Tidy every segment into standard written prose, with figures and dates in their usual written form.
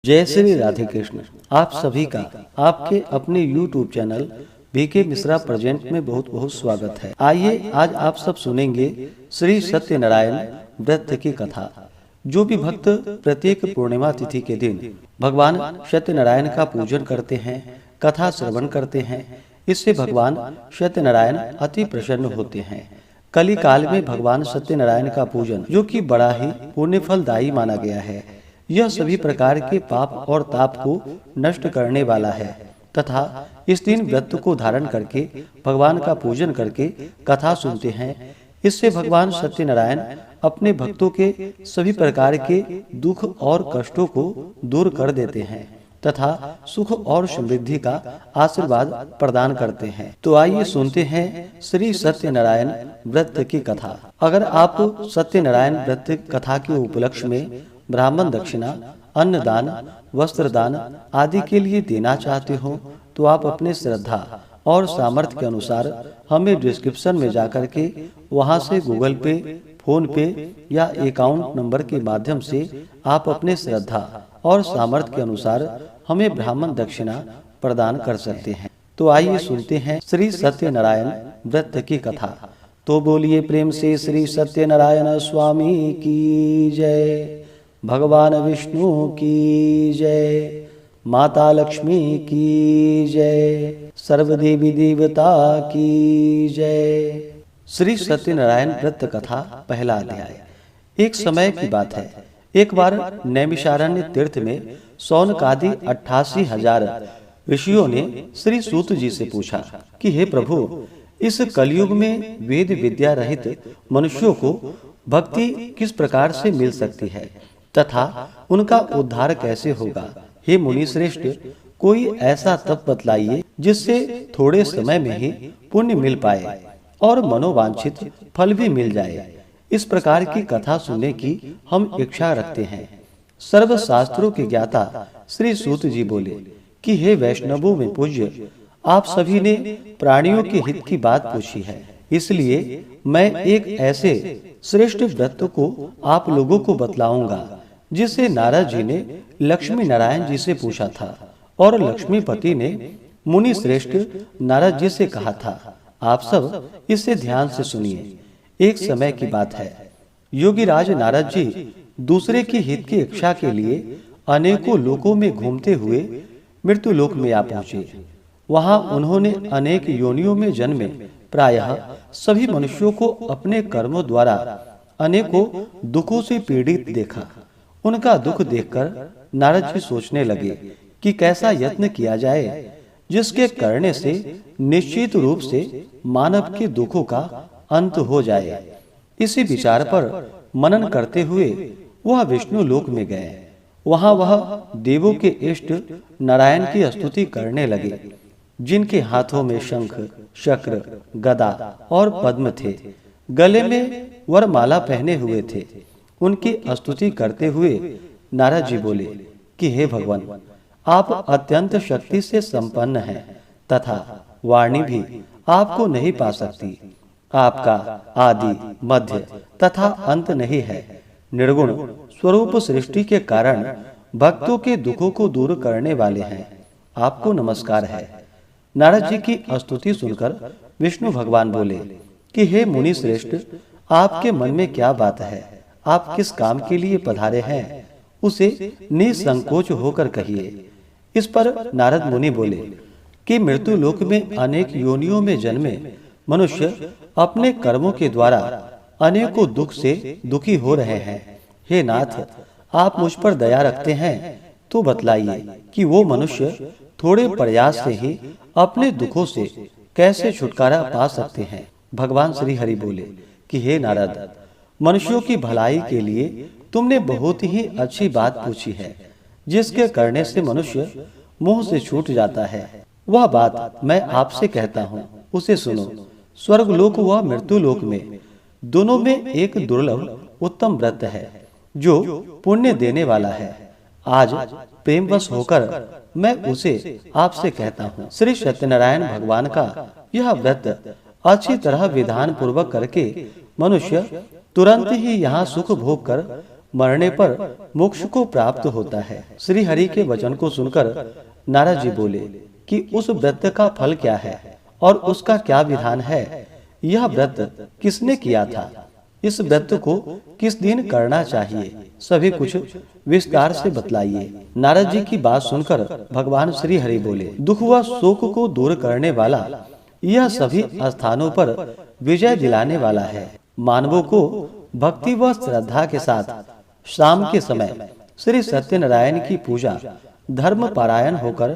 जय श्री राधे कृष्ण। आप सभी का आपके अपने YouTube channel BK Mishra present में बहुत बहुत स्वागत है। आइए आज आप सब सुनेंगे श्री सत्यनारायण व्रत की कथा। जो भी भक्त प्रत्येक पूर्णिमा तिथि के दिन भगवान सत्यनारायण का पूजन करते हैं, कथा श्रवण करते हैं, इससे भगवान सत्यनारायण अति प्रसन्न होते हैं। कली काल में भगवान सत्यनारायण का पूजन जो कि बड़ा ही पुण्य फलदायी माना गया है, यह सभी प्रकार के पाप और ताप को नष्ट करने वाला है तथा इस दिन व्रत को धारण करके भगवान का पूजन करके कथा सुनते हैं। इससे भगवान सत्यनारायण अपने भक्तों के सभी प्रकार के दुख और कष्टों को दूर कर देते हैं तथा सुख और समृद्धि का आशीर्वाद प्रदान करते हैं। तो आइए सुनते हैं श्री सत्यनारायण व्रत की कथा। अगर आप सत्यनारायण व्रत कथा के उपलक्ष्य में ब्राह्मण दक्षिणा, अन्नदान, वस्त्रदान आदि के लिए देना चाहते हो तो आप अपने श्रद्धा और सामर्थ्य के अनुसार हमें डिस्क्रिप्शन में जाकर के वहां से गूगल पे, फोन पे या अकाउंट नंबर के माध्यम से आप अपने श्रद्धा और सामर्थ्य के अनुसार हमें ब्राह्मण दक्षिणा प्रदान कर सकते हैं। तो आइए सुनते हैं श्री सत्यनारायण व्रत की कथा। तो बोलिए प्रेम से श्री सत्यनारायण स्वामी की जय, भगवान विष्णु की जय, माता लक्ष्मी की जय, सर्वदेवी देवता की जय। श्री सत्यनारायण व्रत कथा पहला अध्याय। एक समय की बात है, एक बार नैमिषारण्य तीर्थ में सौनकादि 88,000 ऋषियों ने श्री सूत जी से पूछा कि हे प्रभु, इस कलयुग में वेद विद्या रहित मनुष्यों को भक्ति किस प्रकार से मिल सकती है तथा उनका उद्धार कैसे होगा। हे मुनि श्रेष्ठ, कोई ऐसा तप बतलाइए जिससे थोड़े समय में ही पुण्य मिल पाए और मनोवांछित फल भी मिल जाए। इस प्रकार की कथा सुनने की हम इच्छा रखते हैं। सर्व शास्त्रों के ज्ञाता श्री सूत जी बोले कि हे वैष्णवों में पूज्य, आप सभी ने प्राणियों के हित की बात पूछी है, इसलिए मैं एक ऐसे श्रेष्ठ व्रत को आप लोगों को बतलाऊंगा जिसे नारद जी ने लक्ष्मी नारायण जी से पूछा था और लक्ष्मीपति ने मुनि श्रेष्ठ नारद जी से कहा था। आप सब इसे ध्यान से सुनिए। एक समय की बात है, योगी राज नारद जी दूसरे के हित की इच्छा के लिए अनेकों लोकों में घूमते हुए मृत्यु लोक में आ पहुंचे। वहां उन्होंने अनेक योनियों में जन्मे प्रायः सभी मनुष्यों को अपने कर्मों द्वारा अनेकों दुखों से पीड़ित देखा। उनका दुख देखकर नारद जी सोचने लगे कि कैसा यत्न किया जाए जिसके करने से निश्चित रूप से मानव के दुखों का अंत हो जाए। इसी विचार पर मनन करते हुए वह विष्णु लोक में गए। वहां वह देवों के इष्ट नारायण की स्तुति करने लगे, जिनके हाथों में शंख, चक्र, गदा और पद्म थे, गले में वरमाला पहने हुए थे। उनकी स्तुति करते हुए नारद जी बोले कि हे भगवान, आप अत्यंत शक्ति से संपन्न हैं तथा वाणी भी आपको नहीं पा सकती। आपका आदि, मध्य तथा अंत नहीं है। निर्गुण स्वरूप सृष्टि के कारण भक्तों के दुखों को दूर करने वाले हैं। आपको नमस्कार है। नारद जी की स्तुति सुनकर विष्णु भगवान बोले कि हे मुनि श्रेष्ठ, आपके मन में क्या बात है? आप किस काम के लिए पधारे हैं, उसे निसंकोच होकर कहिए। इस पर नारद मुनि बोले कि मृत्यु लोक में अनेक योनियों में जन्मे मनुष्य अपने कर्मों के द्वारा अनेकों दुख से दुखी हो रहे हैं। हे नाथ, आप मुझ पर दया रखते हैं तो बतलाइए कि वो मनुष्य थोड़े प्रयास से ही अपने दुखों से कैसे छुटकारा पा सकते हैं। भगवान श्री हरि बोले कि हे नारद, मनुष्यों की भलाई के लिए तुमने बहुत ही अच्छी बात पूछी है, जिसके करने से मनुष्य मोह से छूट जाता है। वह बात मैं आपसे कहता हूँ, उसे सुनो। स्वर्ग लोक व मृत्यु लोक में दोनों में एक दुर्लभ उत्तम व्रत है जो पुण्य देने वाला है। आज प्रेमवश होकर मैं उसे आपसे कहता हूँ। श्री सत्यनारायण भगवान का यह व्रत अच्छी तरह विधान पूर्वक करके मनुष्य तुरंत ही यहाँ सुख भोग कर मरने पर मोक्ष को प्राप्त होता है। श्री हरि के वचन को सुनकर नारद जी बोले कि उस व्रत का फल क्या है और उसका क्या विधान है? यह व्रत किसने किया था? इस व्रत को किस दिन करना चाहिए? सभी कुछ विस्तार से बतलाइए। नारद जी की बात सुनकर भगवान श्री हरि बोले, दुख व शोक को दूर करने वाला यह सभी स्थानों पर विजय दिलाने वाला है। मानवों को भक्ति व श्रद्धा के साथ शाम के समय श्री सत्यनारायण की पूजा धर्म पारायण होकर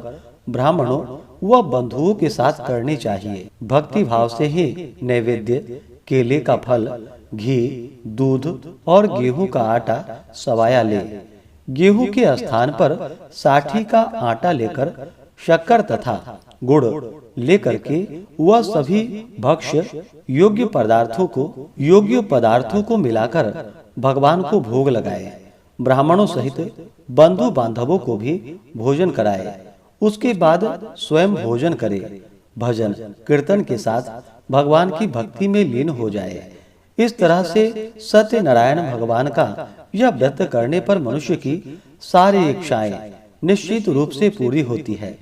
ब्राह्मणों व बंधुओं के साथ करनी चाहिए। भक्ति भाव से ही नैवेद्य, केले का फल, घी, दूध और गेहूं का आटा सवाया ले। गेहूं के स्थान पर साठी का आटा लेकर शक्कर तथा गुड़ लेकर के वह सभी भक्ष्य योग्य पदार्थों को मिलाकर भगवान को भोग लगाए। ब्राह्मणों सहित बंधु बांधवों को भी भोजन कराए। उसके बाद स्वयं भोजन करे। भजन कीर्तन के साथ भगवान की भक्ति में लीन हो जाए। इस तरह से सत्यनारायण भगवान का यह व्रत करने पर मनुष्य की सारी इच्छाएं निश्चित रूप से पूरी होती है।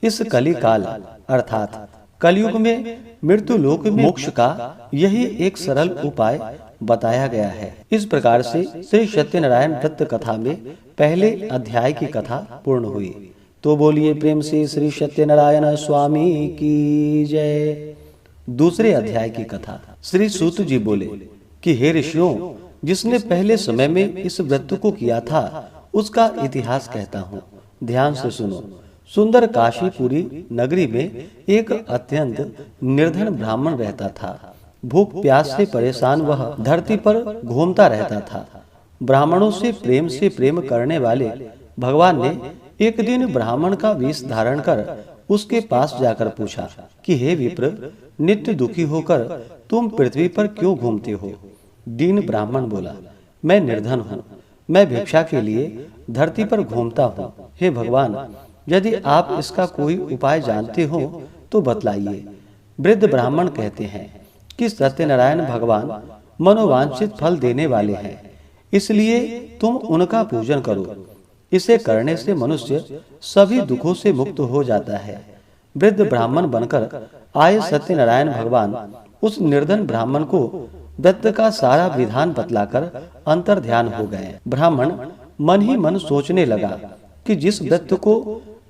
इस कली काल अर्थात कलयुग में मृत्यु लोक में मोक्ष का यही एक सरल उपाय बताया गया है। इस प्रकार से श्री सत्यनारायण व्रत कथा में पहले अध्याय की कथा पूर्ण हुई। तो बोलिए प्रेम से श्री सत्यनारायण स्वामी की जय। दूसरे अध्याय की कथा। श्री सूत जी बोले कि हे ऋषियों, जिसने पहले समय में इस व्रत को किया था उसका इतिहास कहता हूँ, ध्यान से सुनो। सुंदर काशीपुरी नगरी में एक अत्यंत निर्धन ब्राह्मण रहता था। भूख प्यास से परेशान वह धरती पर घूमता रहता था। ब्राह्मणों से प्रेम करने वाले भगवान ने एक दिन ब्राह्मण का वेश धारण कर उसके पास जाकर पूछा कि हे विप्र, नित्य दुखी होकर तुम पृथ्वी पर क्यों घूमते हो? दीन ब्राह्मण बोला, मैं निर्धन हूँ, मैं भिक्षा के लिए धरती पर घूमता हूँ। हे भगवान, यदि आप इसका कोई उपाय जानते हो तो बतलाइए। वृद्ध ब्राह्मण कहते हैं कि सत्यनारायण भगवान मनोवांछित फल देने वाले हैं, इसलिए तुम उनका पूजन करो। इसे करने से मनुष्य सभी दुखों से मुक्त हो जाता है। वृद्ध ब्राह्मण बनकर आए सत्यनारायण भगवान उस निर्धन ब्राह्मण को व्रत का सारा विधान बतलाकर अंतर ध्यान हो गए। ब्राह्मण मन ही मन सोचने लगा कि जिस व्रत को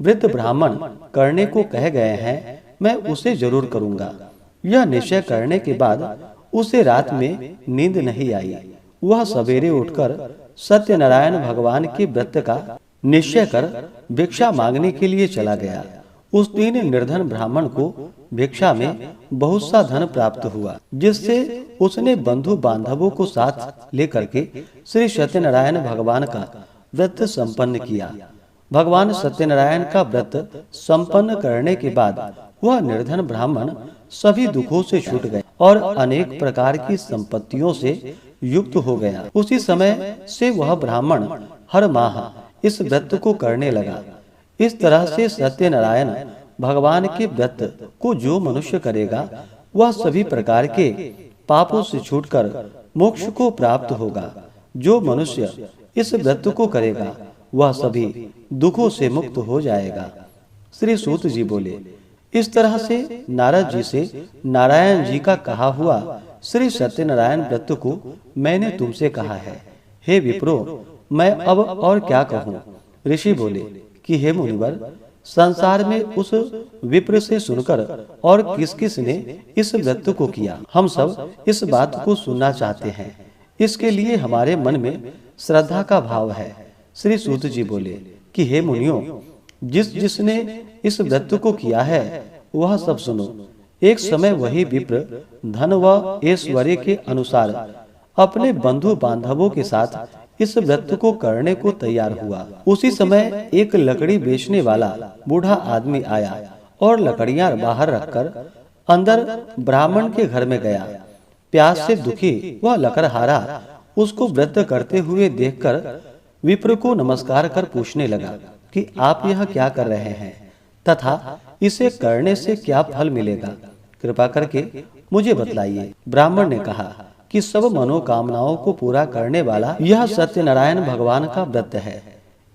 वृद्ध ब्राह्मण करने को कह गए हैं, मैं उसे जरूर करूंगा। यह निश्चय करने के बाद उसे रात में नींद नहीं आई। वह सवेरे उठकर सत्यनारायण भगवान के व्रत का निश्चय कर भिक्षा मांगने के लिए चला गया। उस दिन निर्धन ब्राह्मण को भिक्षा में बहुत सा धन प्राप्त हुआ, जिससे उसने बंधु बांधवों को साथ लेकर के श्री सत्यनारायण भगवान का व्रत संपन्न किया। भगवान सत्यनारायण का व्रत संपन्न करने के बाद वह निर्धन ब्राह्मण सभी दुखों से छूट गया और अनेक प्रकार की संपत्तियों से युक्त हो गया। उसी समय से वह ब्राह्मण हर माह इस व्रत को करने लगा। इस तरह से सत्यनारायण भगवान के व्रत को जो मनुष्य करेगा वह सभी प्रकार के पापों से छूटकर मोक्ष को प्राप्त होगा। जो मनुष्य इस व्रत को करेगा वह सभी दुखों से मुक्त हो जाएगा। श्री सूत जी बोले, इस तरह से नारद जी से नारायण जी का कहा हुआ श्री सत्यनारायण व्रत को मैंने तुमसे कहा है। हे विप्रो, मैं अब और क्या कहूँ? ऋषि बोले कि हे मुनिवर, संसार में उस विप्र से सुनकर और किस किस ने इस व्रत को किया, हम सब इस बात को सुनना चाहते हैं। इसके लिए हमारे मन में श्रद्धा का भाव है। श्री सूत जी बोले कि हे मुनियों, जिसने इस व्रत को किया है वह सब सुनो। एक समय वही विप्र धन व ऐश्वर्य के अनुसार अपने बंधु बांधवों के साथ इस व्रत को करने को तैयार हुआ। उसी समय एक लकड़ी बेचने वाला बूढ़ा आदमी आया और लकड़ियां बाहर रखकर अंदर ब्राह्मण के घर में गया। प्यास से दुखी वह लकड़हारा उसको व्रत करते हुए देखकर विप्र को नमस्कार कर पूछने लगा कि आप यह क्या कर रहे हैं तथा इसे करने से क्या फल मिलेगा, कृपा करके मुझे बतलाइए। ब्राह्मण ने कहा कि सब मनोकामनाओं को पूरा करने वाला यह सत्यनारायण भगवान का व्रत है।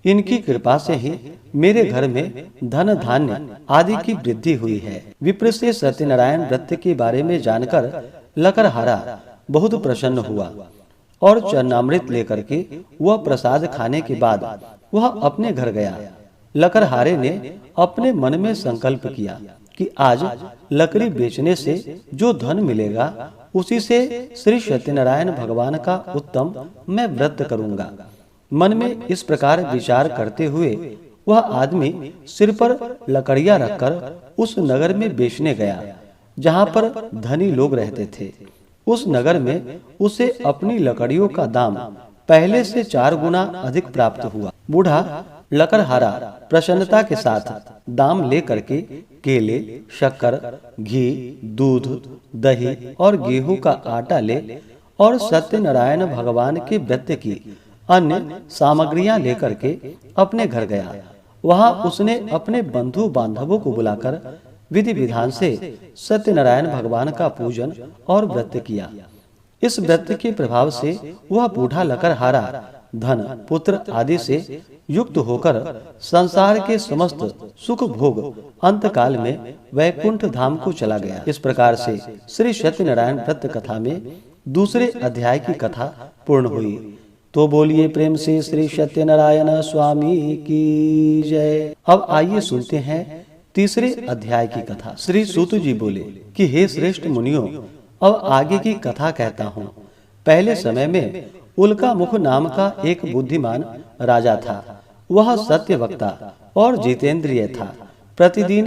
इनकी कृपा से ही मेरे घर में धन धान्य आदि की वृद्धि हुई है। विप्र से सत्यनारायण व्रत के बारे में जानकर लकड़हारा बहुत प्रसन्न हुआ और चरणामृत लेकर के वह प्रसाद खाने के बाद वह अपने घर गया। लकड़हारे ने अपने मन में संकल्प किया कि आज लकड़ी बेचने से जो धन मिलेगा उसी से श्री सत्यनारायण भगवान का उत्तम मैं व्रत करूंगा। मन में इस प्रकार विचार करते हुए वह आदमी सिर पर लकड़ियां रखकर उस नगर में बेचने गया जहां पर धनी लोग रहते थे। उस नगर में उसे अपनी लकड़ियों का दाम पहले से 4 गुना अधिक प्राप्त हुआ। बूढ़ा लकड़हारा प्रसन्नता के साथ दाम ले करके केले, शक्कर, घी, दूध, दही और गेहूं का आटा ले और सत्यनारायण भगवान के व्रत की अन्य सामग्रियां लेकर के अपने घर गया। वहां उसने अपने बंधु बांधवों को बुलाकर विधि विधान से सत्यनारायण भगवान का पूजन और व्रत किया। इस व्रत के प्रभाव से वह बूढ़ा लकड़हारा धन, पुत्र आदि से युक्त होकर संसार के समस्त सुख भोग अंतकाल में वैकुंठ धाम को चला गया। इस प्रकार से श्री सत्यनारायण व्रत कथा में दूसरे अध्याय की कथा पूर्ण हुई। तो बोलिए प्रेम से श्री सत्यनारायण स्वामी की जय। अब आइए सुनते हैं तीसरे अध्याय की कथा। श्री सूत जी बोले कि हे श्रेष्ठ मुनियों, अब आगे की कथा कहता हूँ। पहले समय में उल्का मुख नाम का एक बुद्धिमान राजा था। वह सत्य वक्ता और जितेंद्रिय था। प्रतिदिन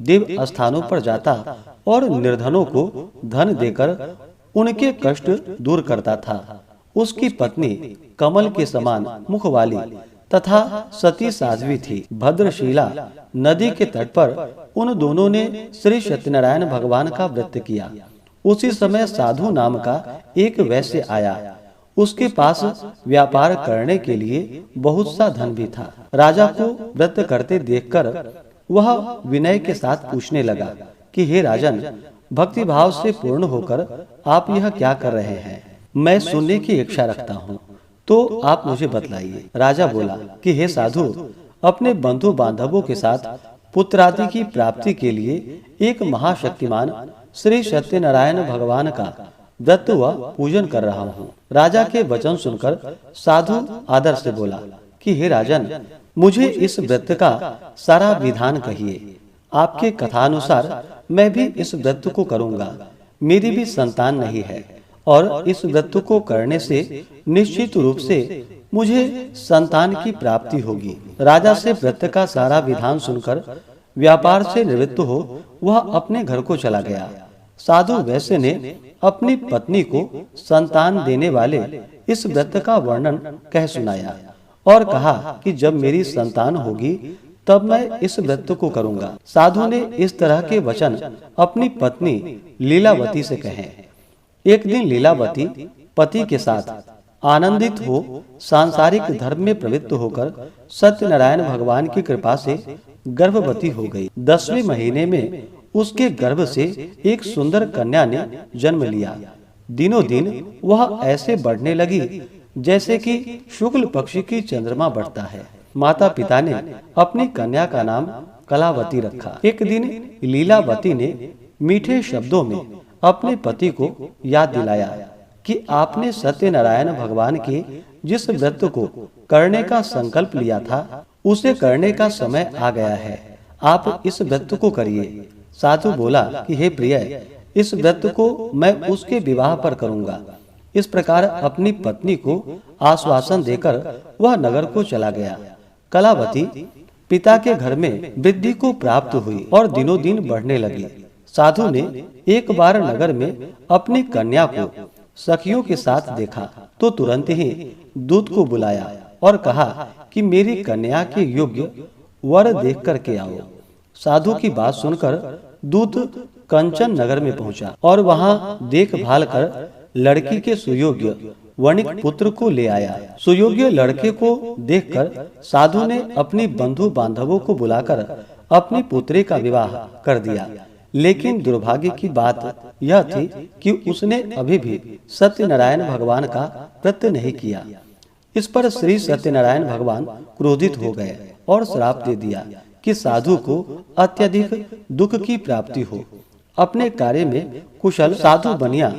दिव्य स्थानों पर जाता और निर्धनों को धन देकर उनके कष्ट दूर करता था। उसकी पत्नी कमल के समान मुख वाली तथा सती साध्वी थी। भद्रशिला नदी के तट पर उन दोनों ने श्री सत्यनारायण भगवान का व्रत किया। उसी समय साधु नाम का एक वैश्य आया। उसके पास व्यापार करने के लिए बहुत सा धन भी था। राजा को व्रत करते देखकर वह विनय के साथ पूछने लगा कि हे राजन, भक्ति भाव से पूर्ण होकर आप यह क्या कर रहे हैं? मैं सुनने की इच्छा रखता हूँ, तो आप मुझे बतलाइए। राजा बोला कि हे साधु, अपने बंधु बांधवों के साथ पुत्रादि की प्राप्ति के लिए एक महाशक्तिमान श्री सत्यनारायण भगवान का व्रत व पूजन कर रहा हूँ। राजा के वचन सुनकर साधु आदर से बोला कि हे राजन, मुझे इस व्रत का सारा विधान कहिए। आपके कथानुसार मैं भी इस व्रत को करूँगा। मेरी भी संतान नहीं है और इस व्रत को करने से निश्चित रूप से मुझे संतान की प्राप्ति होगी। राजा से व्रत का सारा विधान सुनकर व्यापार से निवृत्त हो वह अपने घर को चला गया। साधु वैश्य ने अपनी पत्नी को संतान देने वाले इस व्रत का वर्णन कह सुनाया और कहा कि जब मेरी संतान होगी तब मैं इस व्रत को करूंगा। साधु ने इस तरह के वचन अपनी पत्नी लीलावती से कहे। एक दिन लीलावती पति के साथ आनंदित हो सांसारिक धर्म में प्रवृत्त होकर सत्यनारायण भगवान की कृपा से गर्भवती हो गई। 10वें महीने में उसके गर्भ से एक सुंदर कन्या ने जन्म लिया। दिनों दिन वह ऐसे बढ़ने लगी जैसे कि शुक्ल पक्षी की चंद्रमा बढ़ता है। माता पिता ने अपनी कन्या का नाम कलावती रखा। एक दिन लीलावती ने मीठे शब्दों में अपने पति को याद दिलाया कि आपने सत्यनारायण भगवान के जिस व्रत को करने का संकल्प लिया था उसे करने का समय आ गया है। आप इस व्रत को करिए। साधु बोला कि हे प्रिय, इस व्रत को मैं उसके विवाह पर करूंगा। इस प्रकार अपनी पत्नी को आश्वासन देकर वह नगर को चला गया। कलावती पिता के घर में वृद्धि को प्राप्त हुई और दिनों दिन बढ़ने लगी। साधु ने एक बार नगर में अपनी कन्या को सखियों के साथ देखा तो तुरंत ही दूत को बुलाया और कहा कि मेरी कन्या के योग्य वर देख कर के आओ। साधु की बात सुनकर दूत कंचन नगर में पहुंचा और वहां देखभाल कर लड़की के सुयोग्य वणिक पुत्र को ले आया। सुयोग्य लड़के को देखकर साधु ने अपनी बंधु बांधवों को बुलाकर अपनी पुत्री का विवाह कर दिया। लेकिन दुर्भाग्य की बात यह थी कि उसने अभी भी सत्यनारायण भगवान का व्रत नहीं किया। इस पर श्री सत्यनारायण भगवान क्रोधित हो गए और श्राप दे दिया कि साधु को अत्यधिक दुख की प्राप्ति हो। अपने कार्य में कुशल साधु बनिया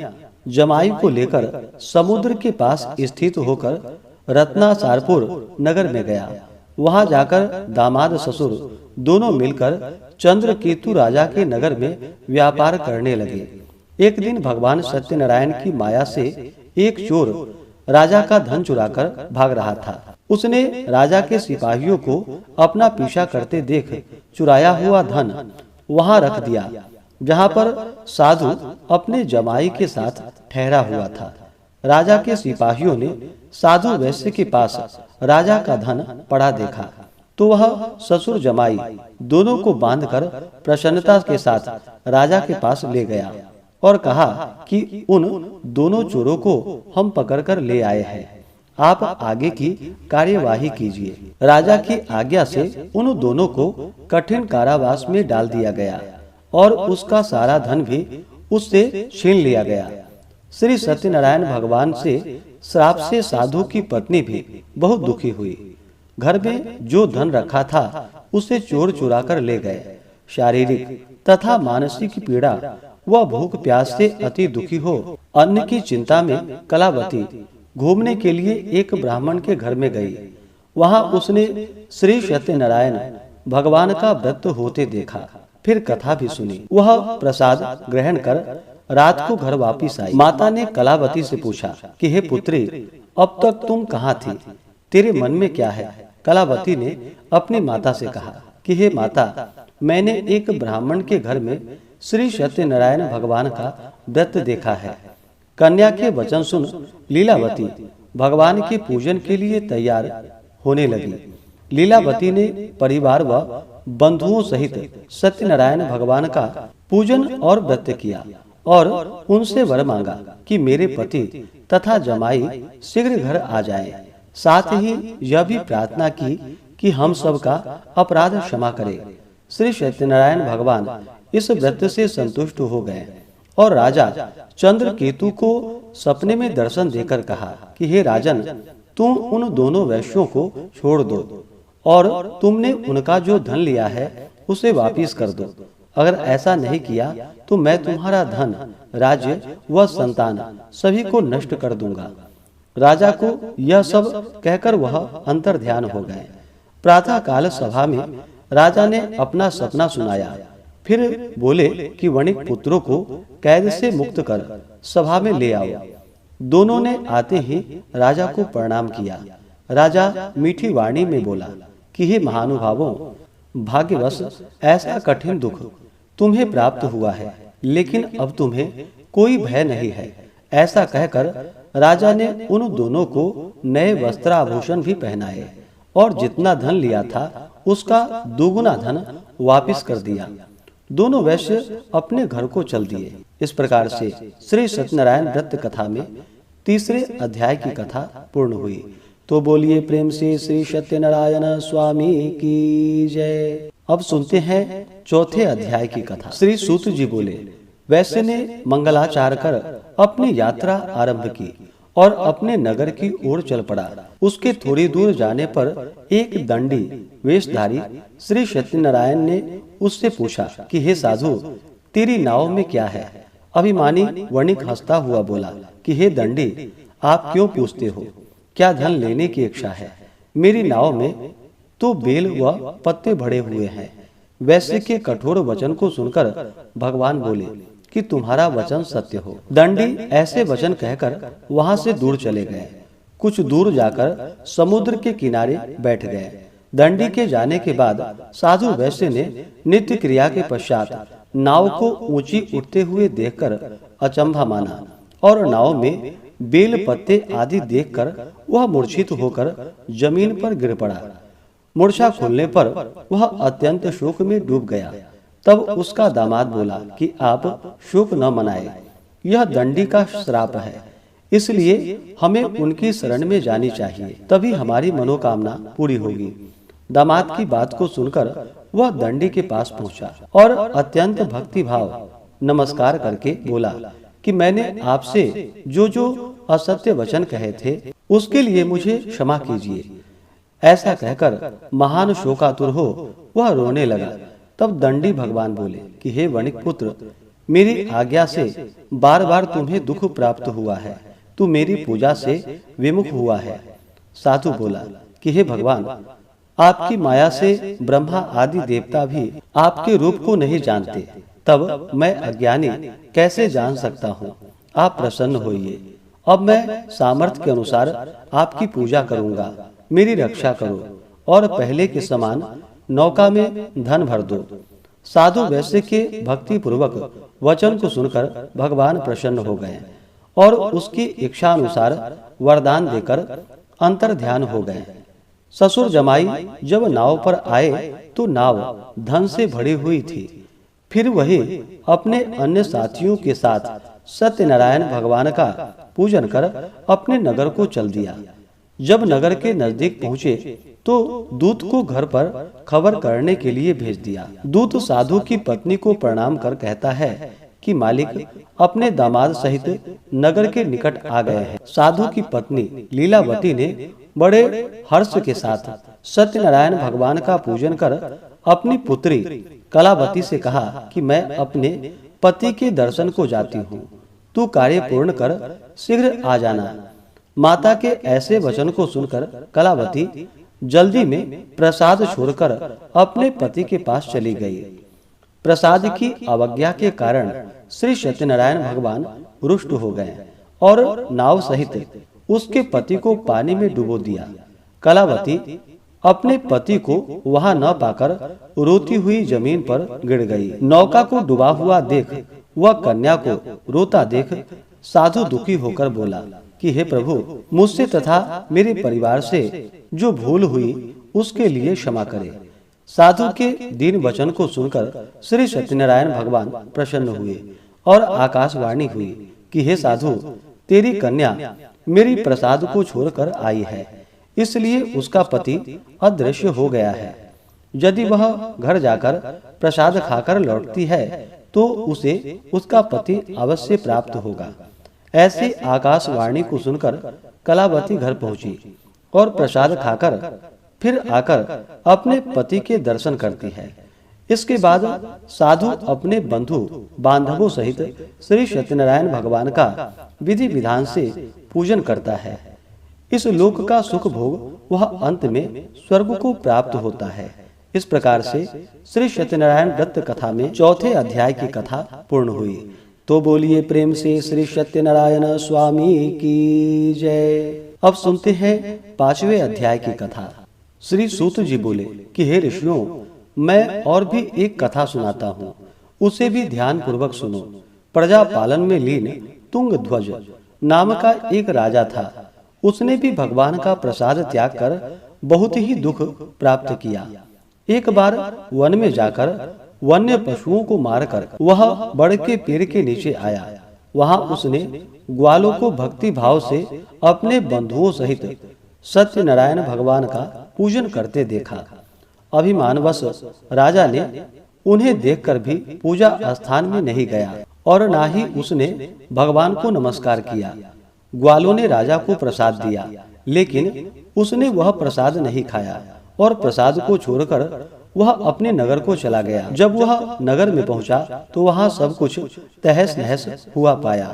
जमाई को लेकर समुद्र के पास स्थित होकर रत्नासारपुर नगर में गया। वहां जाकर दामाद ससुर दोनों मिलकर चंद्रकेतु राजा के नगर में व्यापार करने लगे। एक दिन भगवान सत्यनारायण की माया से एक चोर राजा का धन चुराकर भाग रहा था। उसने राजा के सिपाहियों को अपना पीछा करते देख चुराया हुआ धन वहां रख दिया, जहां पर साधु अपने जमाई के साथ ठहरा हुआ था। राजा के सिपाहियों ने साधु वैश्य के पास राजा का धन पड़ा देखा तो वह ससुर जमाई दोनों को बांधकर प्रसन्नता के साथ राजा के पास ले गया और कहा कि उन दोनों चोरों को हम पकड़कर ले आए हैं, आप आगे की कार्यवाही कीजिए। राजा की आज्ञा से उन दोनों को कठिन कारावास में डाल दिया गया और उसका सारा धन भी उससे छीन लिया गया। श्री सत्यनारायण भगवान से श्राप से साधु की पत्नी भी बहुत दुखी हुई। घर में जो धन रखा था उसे चोर चुरा कर ले गए। शारीरिक तथा मानसिक पीड़ा व भूख प्यास से अति दुखी हो अन्न की चिंता में कलावती घूमने के लिए एक ब्राह्मण के घर में गई। वहां उसने श्री सत्यनारायण भगवान का व्रत होते देखा, फिर कथा भी सुनी। वह प्रसाद ग्रहण कर रात को घर वापिस आई। माता ने कलावती से पूछा कि हे पुत्री, अब तक तुम कहाँ थी, तेरे मन में क्या है? कलावती ने अपनी माता से कहा कि हे माता, मैंने एक ब्राह्मण के घर में श्री सत्यनारायण भगवान का व्रत देखा है। कन्या के वचन सुन लीलावती भगवान के पूजन के लिए तैयार होने लगी। लीलावती ने परिवार व बंधुओं सहित सत्यनारायण भगवान का पूजन और व्रत किया और उनसे वर मांगा कि मेरे पति तथा जमाई शीघ्र घर आ जाएं। साथ ही यह भी प्रार्थना की कि हम सब का अपराध क्षमा करे। श्री सत्यनारायण भगवान इस व्रत से संतुष्ट हो गए और राजा चंद्रकेतु को सपने में दर्शन देकर कहा कि हे राजन, तुम उन दोनों वैश्यों को छोड़ दो और तुमने उनका जो धन लिया है उसे वापिस कर दो। अगर ऐसा नहीं किया तो मैं तुम्हारा धन, राज्य व संतान सभी को नष्ट कर दूंगा। राजा को यह सब कहकर वह अंतर ध्यान हो गए। प्रातः काल सभा में राजा ने अपना सपना सुनाया, फिर बोले कि वणिक पुत्रों को कैद से मुक्त कर सभा में ले आओ। दोनों ने आते ही राजा को प्रणाम किया। राजा मीठी वाणी में बोला कि हे महानुभावों, भाग्यवश ऐसा कठिन दुख तुम्हें प्राप्त हुआ है, लेकिन अब तुम्हें कोई भय नहीं है। ऐसा कहकर राजा ने उन दोनों को नए वस्त्राभूषण भी पहनाए और जितना धन लिया था उसका दोगुना धन वापिस कर दिया। दोनों वैश्य अपने घर को चल दिए। इस प्रकार से श्री सत्यनारायण व्रत कथा में तीसरे अध्याय की कथा पूर्ण हुई। तो बोलिए प्रेम से श्री सत्यनारायण स्वामी की जय। अब सुनते हैं चौथे अध्याय की कथा। श्री सूत जी बोले, वैश्य ने मंगलाचार कर अपनी यात्रा आरंभ की और अपने नगर की ओर चल पड़ा। उसके थोड़ी दूर जाने पर एक दंडी वेशधारी श्री सत्यनारायण ने उससे पूछा कि हे साधु, तेरी नाव में क्या है? अभिमानी वणिक हंसता हुआ बोला कि हे दंडी, आप क्यों पूछते हो? क्या धन लेने की इच्छा है? मेरी नाव में तो बेल व पत्ते भरे हुए हैं। वैश्य के कठोर वचन को सुनकर भगवान बोले कि तुम्हारा वचन सत्य हो। दंडी ऐसे वचन कहकर वहां से दूर चले गए। कुछ दूर जाकर समुद्र के किनारे बैठ गए। दंडी के जाने के बाद साधु वैश्य ने नित्य क्रिया के पश्चात नाव को ऊंची उठते हुए देखकर अचंभा माना और नाव में बेल पत्ते आदि देखकर वह मूर्छित होकर जमीन पर गिर पड़ा। मूर्छा खुलने पर वह अत्यंत शोक में डूब गया। तब उसका दामाद बोला कि आप शोक न मनाए, यह दंडी का श्राप है, इसलिए हमें उनकी शरण में जानी चाहिए, तभी हमारी मनोकामना पूरी होगी। दामाद की बात को सुनकर वह दंडी के पास पहुंचा और अत्यंत भक्ति भाव नमस्कार करके बोला कि मैंने आपसे जो जो असत्य वचन कहे थे उसके लिए मुझे क्षमा कीजिए। ऐसा कहकर महान शोकातुर हो वह रोने लगा। तब दंडी भगवान बोले कि हे वणिक पुत्र, मेरी आज्ञा से बार बार तुम्हें दुख प्राप्त हुआ है, तू मेरी पूजा से विमुख हुआ है। साधु बोला कि हे भगवान, आपकी माया से ब्रह्मा आदि देवता भी आपके रूप को नहीं जानते, तब मैं अज्ञानी कैसे जान सकता हूँ। आप प्रसन्न होइए। अब मैं सामर्थ्य के अनुसार आपकी पूजा करूंगा, मेरी रक्षा करो और पहले के समान नौका में धन भर दो। साधु वैश्य के भक्ति पूर्वक वचन को सुनकर भगवान प्रसन्न हो गए और उसकी इच्छा अनुसार वरदान देकर अंतर ध्यान हो गए। ससुर जमाई जब नाव पर आए तो नाव धन से भरी हुई थी। फिर वही अपने अन्य साथियों के साथ सत्यनारायण भगवान का पूजन कर अपने नगर को चल दिया। जब नगर के नजदीक पहुँचे तो दूत को घर पर खबर करने के लिए भेज दिया। दूत साधु की पत्नी को प्रणाम कर कहता है कि मालिक अपने दामाद सहित नगर के निकट आ गए हैं। साधु की पत्नी लीलावती ने बड़े हर्ष के साथ सत्यनारायण भगवान का पूजन कर अपनी पुत्री कलावती से कहा कि मैं अपने पति के दर्शन को जाती हूँ, तू कार्य पूर्ण कर शीघ्र आ जाना। माता के ऐसे वचन को सुनकर कलावती जल्दी में प्रसाद छोड़कर अपने पति के पास चली गई। प्रसाद की अवज्ञा के कारण श्री सत्यनारायण भगवान रुष्ट हो गए और नाव सहित उसके पति को पानी में डुबो दिया। कलावती अपने पति को वहां न पाकर रोती हुई जमीन पर गिर गई। नौका को डूबा हुआ देख वह कन्या को रोता देख साधु दुखी होकर बोला कि हे प्रभु, मुझसे तथा मेरे परिवार से जो भूल हुई उसके लिए क्षमा करे। साधु के दीन वचन को सुनकर श्री सत्यनारायण भगवान प्रसन्न हुए और आकाशवाणी हुई कि हे साधु, तेरी कन्या मेरी प्रसाद को छोड़कर आई है, इसलिए उसका पति अदृश्य हो गया है। यदि वह घर जाकर प्रसाद खाकर लौटती है तो उसे उसका पति अवश्य प्राप्त होगा। ऐसी आकाशवाणी को सुनकर कलावती घर पहुंची और प्रसाद खाकर फिर आकर अपने पति के दर्शन करती है। इसके बाद साधु अपने बंधु बांधवों सहित श्री सत्यनारायण भगवान का विधि विधान से पूजन करता है। इस लोक का सुख भोग वह अंत में स्वर्ग को प्राप्त होता है। इस प्रकार से श्री सत्यनारायण व्रत कथा में चौथे अध्याय की कथा पूर्ण हुई। तो बोलिए प्रेम से श्री सत्यनारायण स्वामी की जय। अब सुनते हैं पांचवें अध्याय की कथा। श्री सूत जी बोले कि हे ऋषियों, मैं और भी एक कथा सुनाता हूँ, उसे भी ध्यान पूर्वक सुनो। प्रजा पालन में लीन तुंगध्वज नाम का एक राजा था। उसने भी भगवान का प्रसाद त्याग कर बहुत ही दुख प्राप्त किया। एक बार वन में जाकर वन्य पशुओं को मारकर वह बड़ के पेड़ के नीचे आया। वहां उसने ग्वालों को भक्ति भाव से अपने बंधुओं सहित सत्यनारायण भगवान का पूजन करते देखा। अभिमानवश राजा ने उन्हें देखकर भी पूजा स्थान में नहीं गया और ना ही उसने भगवान को नमस्कार किया। ग्वालों ने राजा को प्रसाद दिया, लेकिन उसने वह प्रसाद नहीं खाया और प्रसाद को छोड़कर वह अपने नगर को चला गया। जब वह नगर में पहुंचा तो वहां सब कुछ तहस नहस हुआ पाया,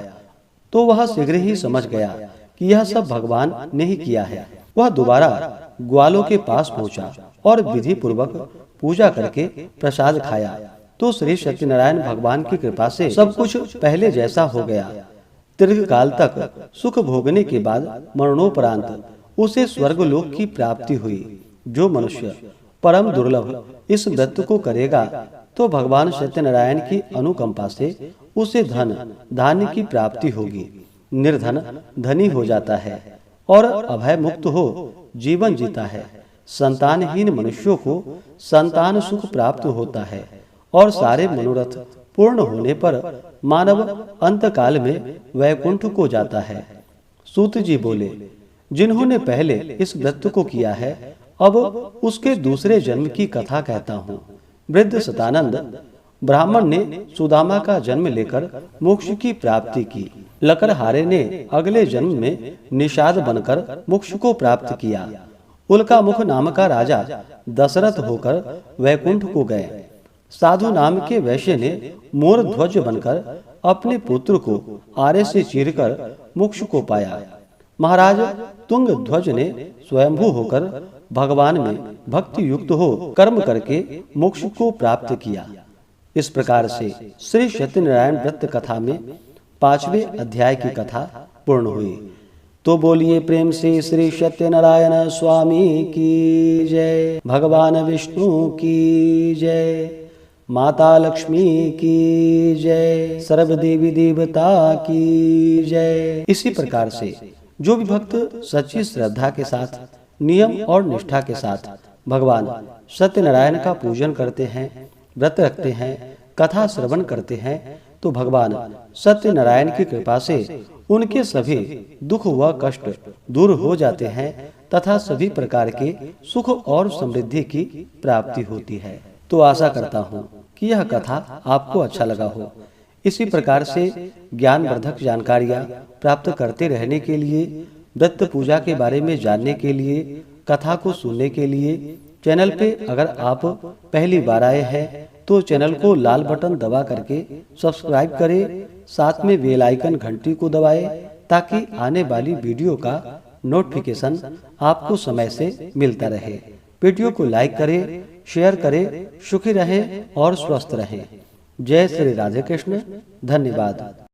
तो वह शीघ्र ही समझ गया कि यह सब भगवान ने ही किया है। वह दोबारा ग्वालों के पास पहुंचा और विधि पूर्वक पूजा करके प्रसाद खाया, तो श्री सत्यनारायण भगवान की कृपा से सब कुछ पहले जैसा हो गया। दीर्घ काल तक सुख भोगने के बाद मरणोपरांत उसे स्वर्गलोक की प्राप्ति हुई। जो मनुष्य परम दुर्लभ इस व्रत को करेगा तो भगवान सत्यनारायण की अनुकंपा से उसे धन धान्य की प्राप्ति होगी। निर्धन धनी हो जाता है और अभय मुक्त हो जीवन जीता है। संतानहीन मनुष्यों को संतान सुख प्राप्त होता है और सारे मनोरथ पूर्ण होने पर मानव अंत काल में वैकुंठ को जाता है। सूत जी बोले, जिन्होंने पहले इस व्रत को किया है अब उसके दूसरे जन्म की कथा कहता हूँ। वृद्ध सतानंद ब्राह्मण ने सुदामा का जन्म लेकर मोक्ष की प्राप्ति की। लकड़हारे ने अगले जन्म में निषाद बनकर मोक्ष को प्राप्त किया। उल्कामुख नाम का राजा दशरथ होकर वैकुंठ को गए। साधु नाम के वैश्य ने मोर ध्वज बनकर अपने पुत्र को आरे से चीरकर मोक्ष को पाया। महाराज तुंग ध्वज ने स्वयंभू होकर भगवान में भक्ति युक्त हो कर्म करके मोक्ष को प्राप्त किया। इस प्रकार से श्री सत्यनारायण व्रत कथा में 5वें अध्याय की कथा पूर्ण हुई। तो बोलिए प्रेम से श्री सत्यनारायण स्वामी की जय, भगवान विष्णु की जय, माता लक्ष्मी की जय, सर्व देवी देवता की जय। इसी प्रकार से जो भी भक्त सच्ची श्रद्धा के साथ नियम और निष्ठा के साथ भगवान सत्यनारायण का पूजन करते हैं, व्रत रखते हैं, कथा श्रवण करते हैं, तो भगवान सत्यनारायण की कृपा से उनके सभी दुख व कष्ट दूर हो जाते हैं तथा सभी प्रकार के सुख और समृद्धि की प्राप्ति होती है। तो आशा करता हूँ कि यह कथा आपको अच्छा लगा हो। इसी प्रकार से ज्ञानवर्धक जानकारियाँ प्राप्त करते रहने के लिए, व्रत पूजा के बारे में जानने के लिए, कथा को सुनने के लिए चैनल पे अगर आप पहली बार आए हैं तो चैनल को लाल बटन दबा करके सब्सक्राइब करें, साथ में बेल आइकन घंटी को दबाएं ताकि आने वाली वीडियो का नोटिफिकेशन आपको समय से मिलता रहे। वीडियो को लाइक करें, शेयर करें। सुखी रहें और स्वस्थ रहें। जय श्री राधे कृष्ण। धन्यवाद।